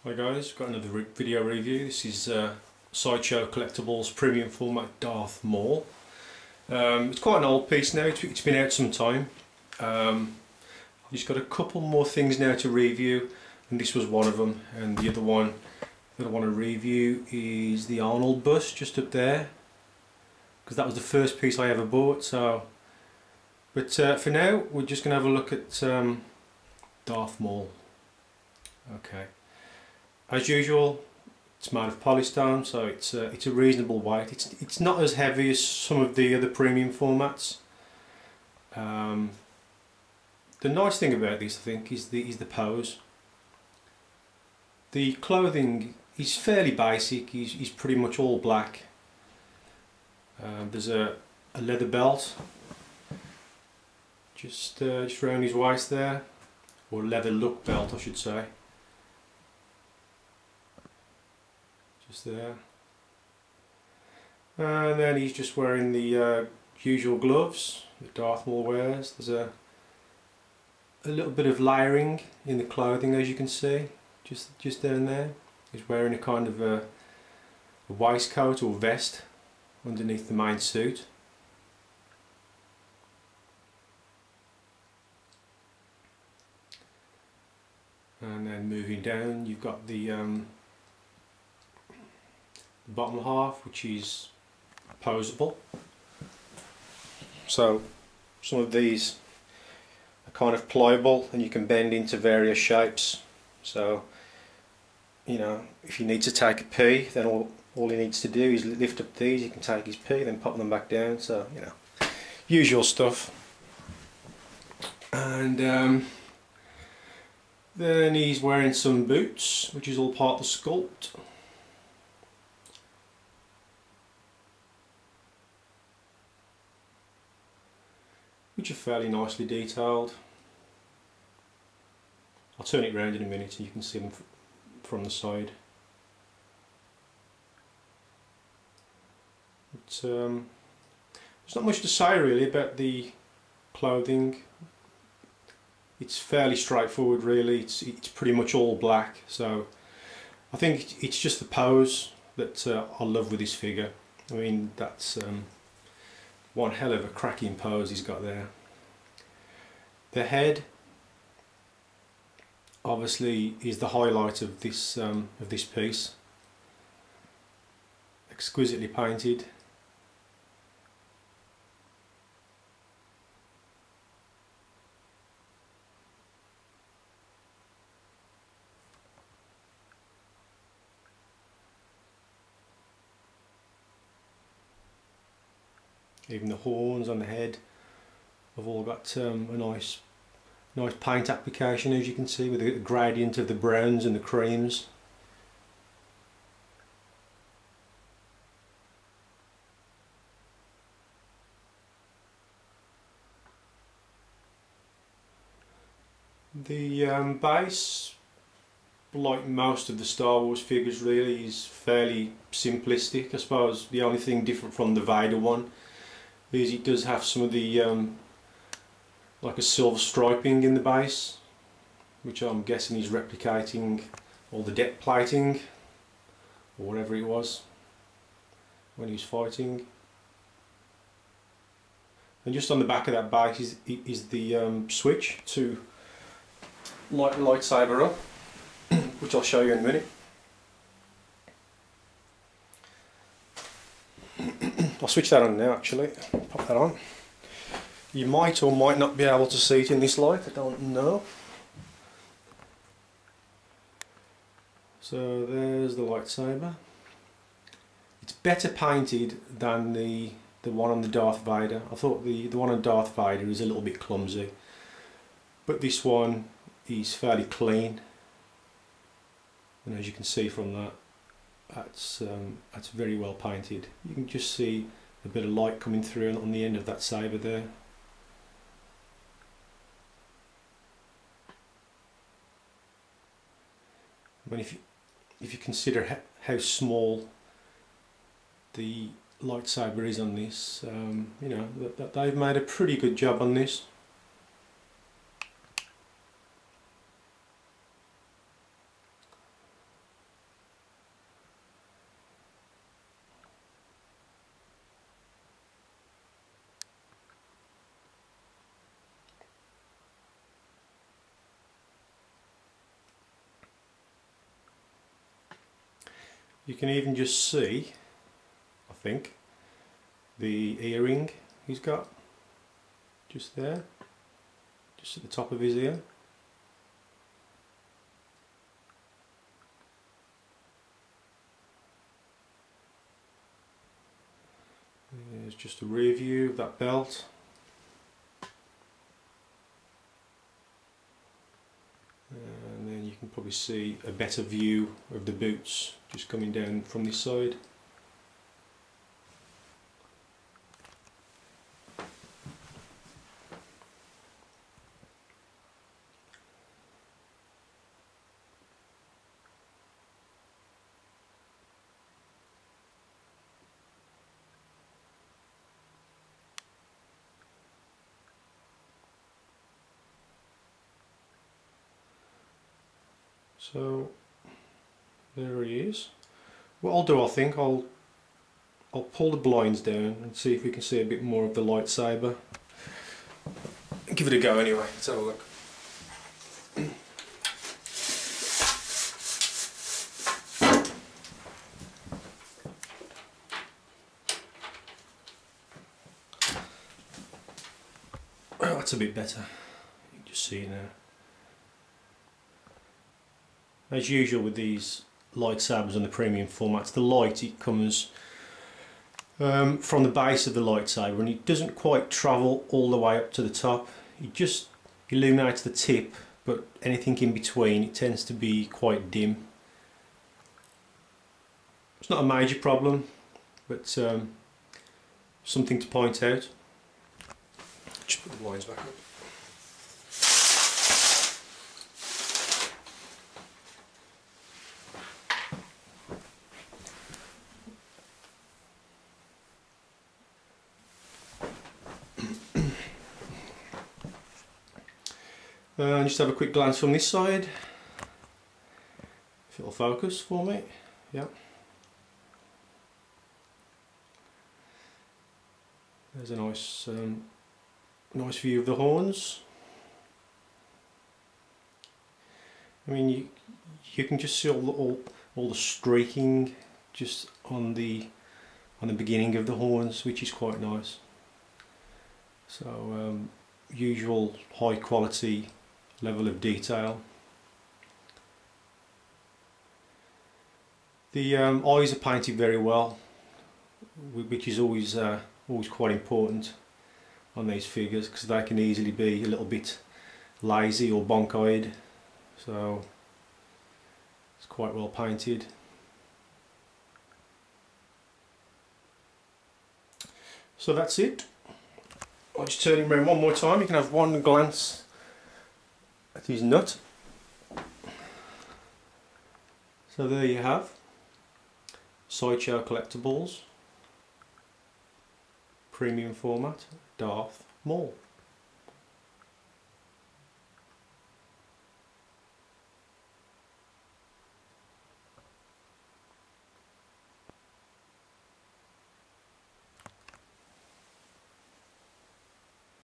Hi guys, got another video review. This is Sideshow Collectibles premium format Darth Maul. It's quite an old piece now, it's been out some time. I've just got a couple more things now to review, and this was one of them. And the other one that I want to review is the Arnold bust just up there, because that was the first piece I ever bought. But for now we're just going to have a look at Darth Maul. Okay. As usual, it's made of polystone, so it's a reasonable weight. It's not as heavy as some of the other premium formats. The nice thing about this, I think, is the pose. The clothing is fairly basic. He's pretty much all black. There's a leather belt just around his waist there, or leather look belt, I should say. Just there, and then he's just wearing the usual gloves that Darth Maul wears. There's a little bit of layering in the clothing, as you can see, just down there. He's wearing a kind of a waistcoat or vest underneath the main suit. And then moving down, you've got the bottom half, which is posable. So some of these are kind of pliable and you can bend into various shapes. So, you know, if you need to take a pee, then all he needs to do is lift up these. He can take his pee, then pop them back down. So, you know, usual stuff. And then he's wearing some boots, which is all part of the sculpt. Which are fairly nicely detailed. I'll turn it around in a minute and you can see them from the side. But, there's not much to say really about the clothing. It's fairly straightforward really. It's pretty much all black, so I think it's just the pose that I love with this figure. I mean, that's one hell of a cracking pose he's got there. The head obviously is the highlight of this piece. Exquisitely painted. Even the horns on the head have all got a nice paint application, as you can see, with the gradient of the browns and the creams. The base, like most of the Star Wars figures really, is fairly simplistic. I suppose the only thing different from the Vader one is it does have some of the like a silver striping in the base, which I'm guessing is replicating all the deck plating or whatever it was when he was fighting. And just on the back of that base is the switch to light the lightsaber up, which I'll show you in a minute. I'll switch that on now actually, pop that on. You might or might not be able to see it in this light, I don't know. So there's the lightsaber. It's better painted than the one on the Darth Vader. I thought the one on Darth Vader is a little bit clumsy, but this one is fairly clean, and as you can see from that, that's very well painted. You can just see a bit of light coming through on the end of that saber there. I mean, if you consider how small the lightsaber is on this, you know, that they've made a pretty good job on this. You can even just see, I think, the earring he's got just there, just at the top of his ear. There's just a rear view of that belt. And then you can probably see a better view of the boots just coming down from this side. So there he is. What I'll do, I think I'll pull the blinds down and see if we can see a bit more of the lightsaber. Give it a go anyway. Let's have a look. Oh, that's a bit better. You can just see it now. As usual with these lightsabers and the premium formats, the light, it comes from the base of the lightsaber and it doesn't quite travel all the way up to the top. It just illuminates the tip, but anything in between, it tends to be quite dim. It's not a major problem, but something to point out. Just put the blinds back up. Just have a quick glance from this side, if it'll focus for me. Yeah. There's a nice nice view of the horns. I mean, you can just see all the streaking just on the beginning of the horns, which is quite nice. So usual high quality level of detail. The eyes are painted very well, which is always quite important on these figures, because they can easily be a little bit lazy or bonk-eyed. So it's quite well painted. So that's it. I'll just turn him around one more time. You can have one glance at his nut. So there you have Sideshow Collectibles, premium format, Darth Maul.